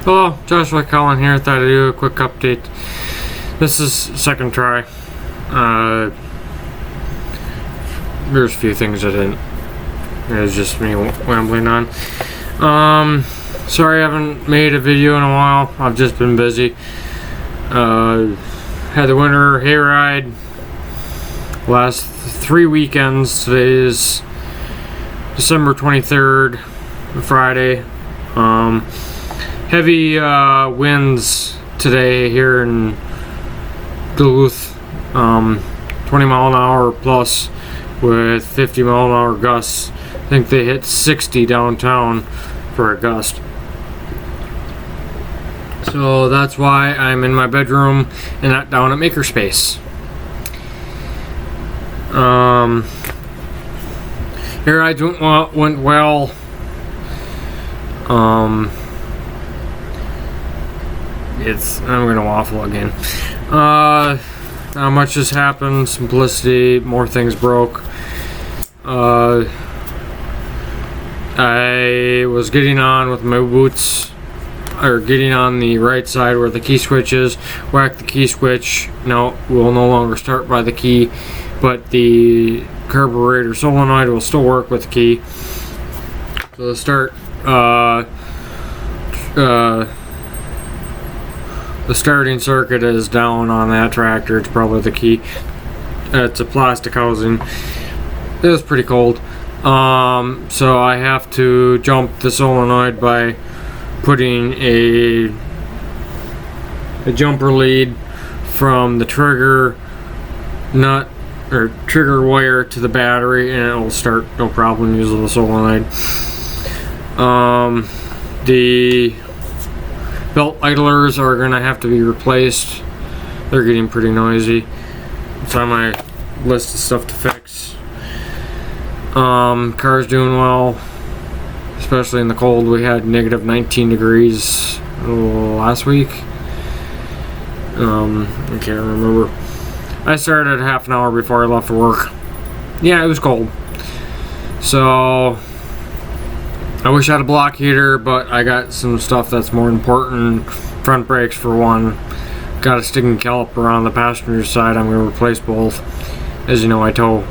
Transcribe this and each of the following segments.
Hello, Joshua Cullen here. Thought I'd do a quick update. This is second try. There's a few things I didn't. It was just me rambling on. Sorry I haven't made a video in a while. I've just been busy. Had the winter hayride last 3 weekends. Today is December 23rd, Friday. Heavy winds today here in Duluth, 20 mile an hour plus with 50 mile an hour gusts. I think they hit 60 downtown for a gust. So that's why I'm in my bedroom and not down at Makerspace. Here I went well. I'm gonna waffle again. Not much has happened. Simplicity, more things broke. I was getting on with my boots, or getting on the right side where the key switch is. Whack the key switch. No, will no longer start by the key, but the carburetor solenoid will still work with the key. So the start. The starting circuit is down on that tractor. It's probably the key. It's a plastic housing. It was pretty cold. So I have to jump the solenoid by putting a jumper lead from the trigger nut or trigger wire to the battery, and it will start no problem using the solenoid. The belt idlers are gonna have to be replaced. They're getting pretty noisy. It's on my list of stuff to fix. Car's doing well, especially in the cold. We had negative 19 degrees last week. I can't remember. I started half an hour before I left for work. Yeah, it was cold. So I wish I had a block heater, but I got some stuff that's more important. Front brakes for one. Got a sticking caliper on the passenger side. I'm going to replace both. As you know, I tow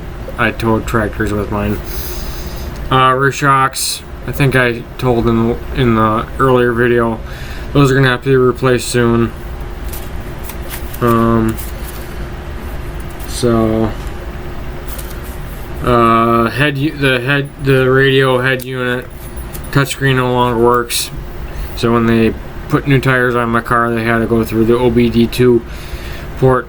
tractors with mine. Rear shocks, I think I told in the earlier video, those are going to have to be replaced soon. The radio head unit touchscreen no longer works. So when they put new tires on my car, they had to go through the OBD2 port.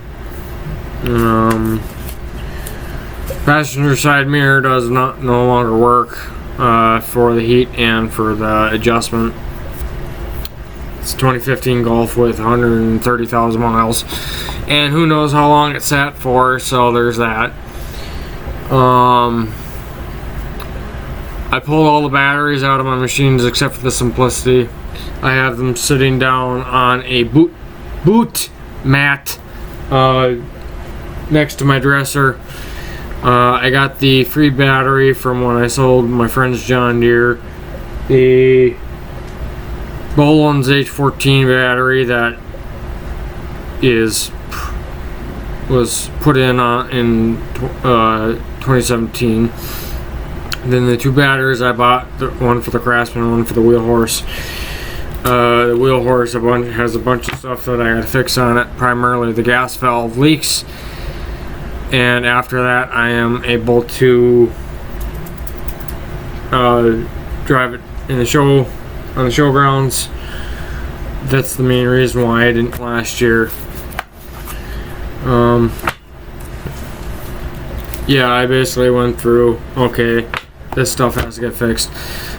Passenger side mirror does no longer work for the heat and for the adjustment. It's a 2015 Golf with 130,000 miles, and who knows how long it sat for. So there's that. I pulled all the batteries out of my machines except for the Simplicity. I have them sitting down on a boot mat next to my dresser. I got the free battery from when I sold my friend's John Deere. The Boland's H14 battery that was put in 2017. Then the two batteries I bought, one for the Craftsman, one for the Wheel Horse. The Wheel Horse has a bunch of stuff that I gotta fix on it, primarily the gas valve leaks. And after that, I am able to drive it in the show, on the showgrounds. That's the main reason why I didn't last year. Yeah, I basically went through, okay, this stuff has to get fixed.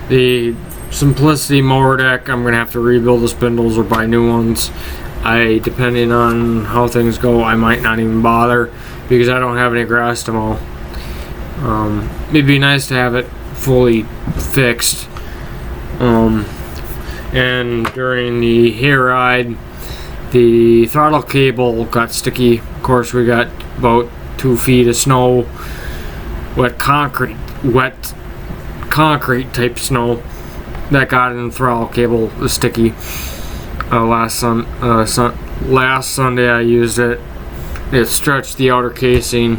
The Simplicity mower deck, I'm gonna have to rebuild the spindles or buy new ones. Depending on how things go, I might not even bother because I don't have any grass to mow. It'd be nice to have it fully fixed. And during the hayride, the throttle cable got sticky. Of course, we got about 2 feet of snow, wet concrete type snow that got in the throttle cable was sticky. last Sunday I used it. It stretched the outer casing.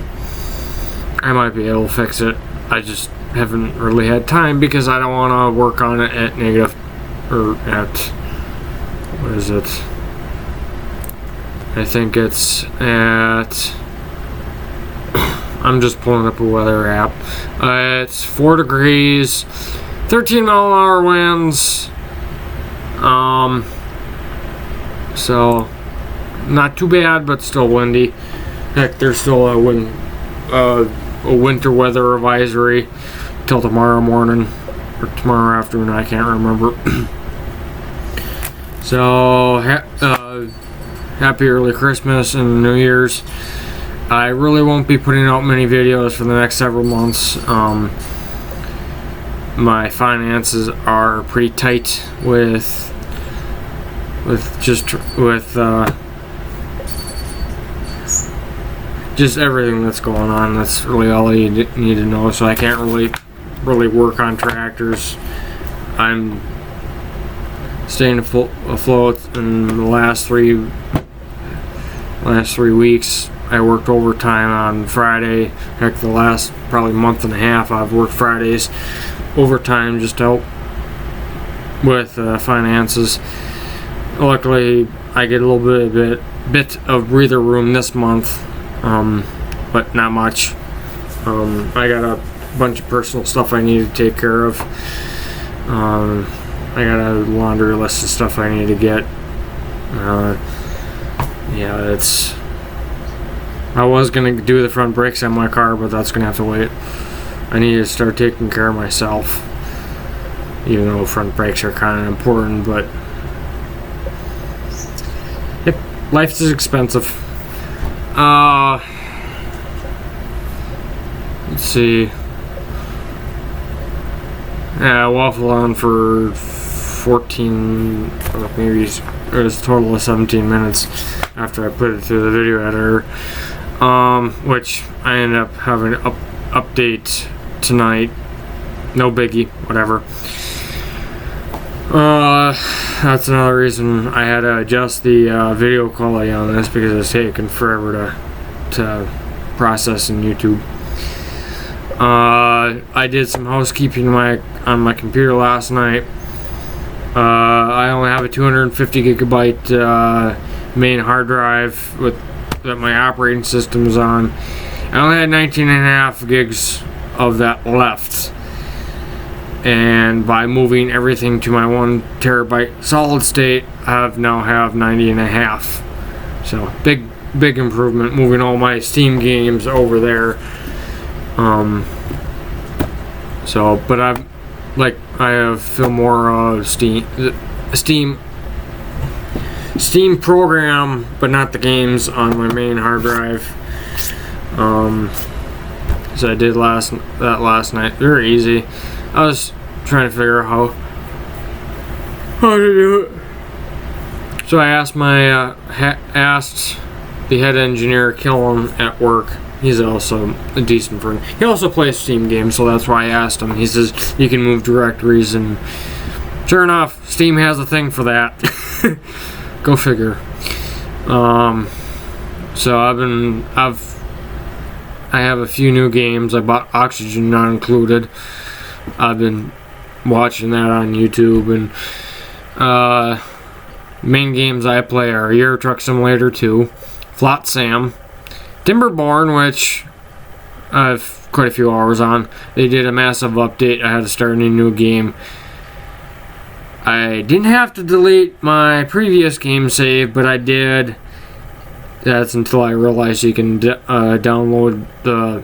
I might be able to fix it. I just haven't really had time because I don't want to work on it at what is it? I think it's at, I'm just pulling up a weather app. It's 4 degrees, 13-mile-an-hour winds. So not too bad, but still windy. Heck, there's still a winter weather advisory till tomorrow morning or tomorrow afternoon. I can't remember. So happy early Christmas and New Year's. I really won't be putting out many videos for the next several months. My finances are pretty tight with just everything that's going on. That's really all you need to know. So I can't really work on tractors. I'm staying afloat. In the last three weeks, I worked overtime on Friday. Heck, the last probably month and a half, I've worked Fridays overtime just to help with finances. Luckily, I get a little bit of breather room this month, but not much. I got a bunch of personal stuff I need to take care of. I got a laundry list of stuff I need to get. I was gonna do the front brakes on my car, but that's gonna have to wait. I need to start taking care of myself, even though front brakes are kind of important. But yep, life is expensive. Let's see. Yeah, waffle on for 14, maybe it was a total of 17 minutes after I put it through the video editor, which I ended up having an update tonight. No biggie, whatever. That's another reason I had to adjust the video quality on this, because it's taking forever to process in YouTube. I did some housekeeping on my computer last night. I only have a 250 gigabyte main hard drive that my operating system is on. I only had 19.5 gigs of that left, and by moving everything to my 1 terabyte solid state, I now have 90.5. So big improvement moving all my Steam games over there. But I have Filmora, Steam program, but not the games on my main hard drive. So I did that last night. Very easy. I was trying to figure out how to do it. So I asked asked the head engineer, Killen, at work. He's also a decent friend. He also plays Steam games, so that's why I asked him. He says you can move directories, and sure enough, Steam has a thing for that. Go figure. So I have a few new games. I bought Oxygen Not Included. I've been watching that on YouTube, and main games I play are Euro Truck Simulator 2, Flotsam, Timberborn, which I have quite a few hours on. They did a massive update. I had to start a new game. I didn't have to delete my previous game save, but I did. That's until I realized you can download the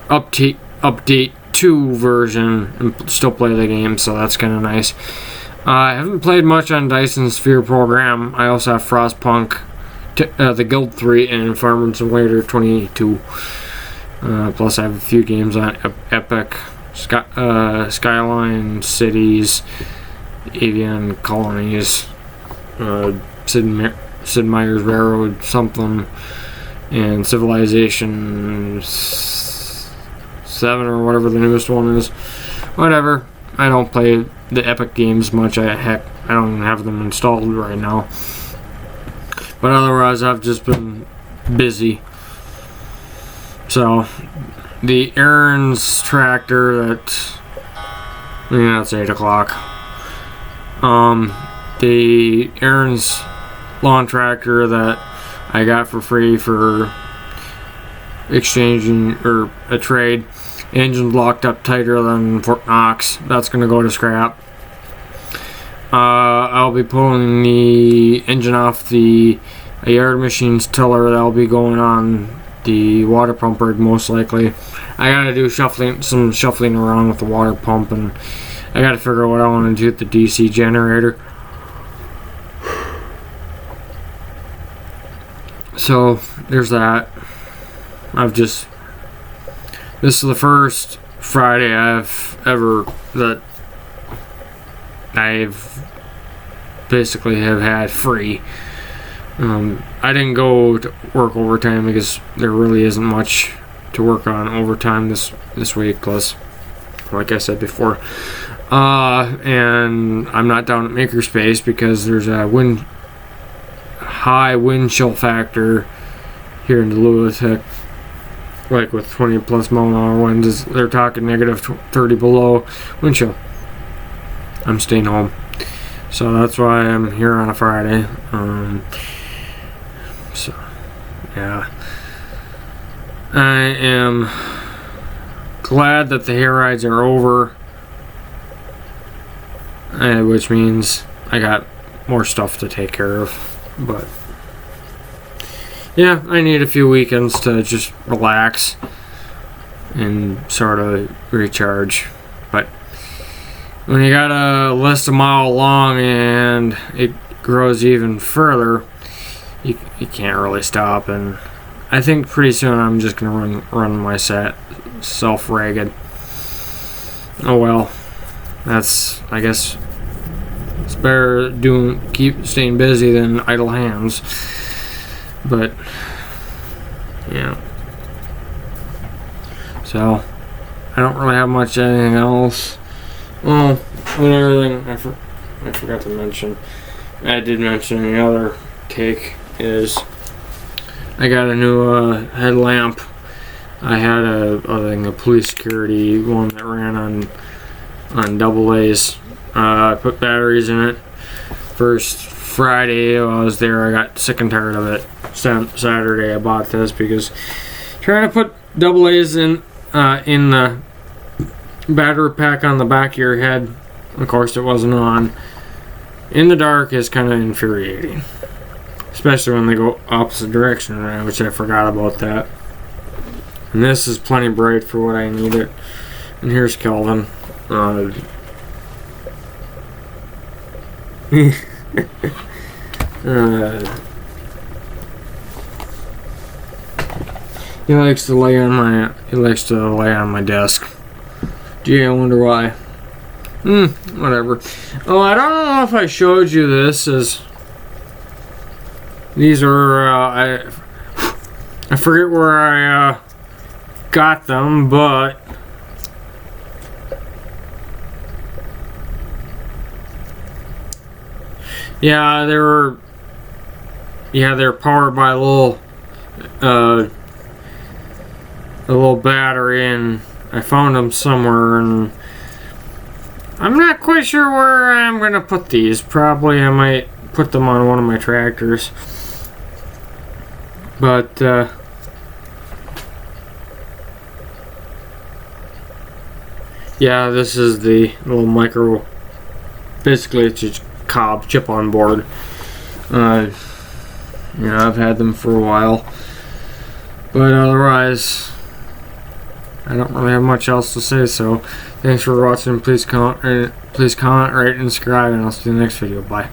update 2 version and still play the game, so that's kind of nice. I haven't played much on Dyson Sphere program. I also have Frostpunk, the Guild 3, and Farming Simulator 22. Plus I have a few games on Epic, Skyline Cities, Avian Colonies, Sid Meier's Railroad something, and Civilization 7 or whatever the newest one is. Whatever. I don't play the Epic games much. Heck, I don't even have them installed right now. But otherwise, I've just been busy. So, the Aaron's tractor that's 8 o'clock. The Aaron's lawn tractor that I got for free for exchanging or a trade. Engine's locked up tighter than Fort Knox. That's going to go to scrap. I'll be pulling the engine off the yard machines tiller. That'll be going on the water pump rig most likely. I gotta do some shuffling around with the water pump, and I gotta figure out what I want to do with the DC generator. So there's that. This is the first Friday that I've basically have had free. I didn't go to work overtime because there really isn't much to work on overtime this week. Plus, like I said before, and I'm not down at Makerspace because there's a high wind chill factor here in Duluth. Like with 20 plus mile an hour winds, they're talking negative 30 below wind chill. I'm staying home, so that's why I'm here on a Friday. So yeah, I am glad that the hair rides are over, which means I got more stuff to take care of. But yeah, I need a few weekends to just relax and sort of recharge. But when you got a list a mile long and it grows even further, you can't really stop. And I think pretty soon I'm just gonna run myself ragged. Oh well, I guess it's better keep staying busy than idle hands. But yeah, so I don't really have much anything else. Oh, another thing I forgot to mention. I did mention the other take is I got a new headlamp. I had a police security one that ran on double A's. I put batteries in it. First Friday I was there, I got sick and tired of it. Saturday I bought this because trying to put double A's in the battery pack on the back of your head, of course it wasn't on, in the dark is kind of infuriating, especially when they go opposite direction, which I forgot about that. And this is plenty bright for what I need it. And here's Kelvin. He likes to lay on my desk. Gee, I wonder why. Whatever. Oh, I don't know if I showed you this. These are I forget where I got them, but yeah, they're powered by a little battery, and I found them somewhere, and I'm not quite sure where I'm gonna put these. Probably I might put them on one of my tractors, but yeah, this is the little micro. Basically, it's just cob chip on board. I've had them for a while, but otherwise I don't really have much else to say. So thanks for watching. Please comment, rate, and subscribe, and I'll see you in the next video. Bye.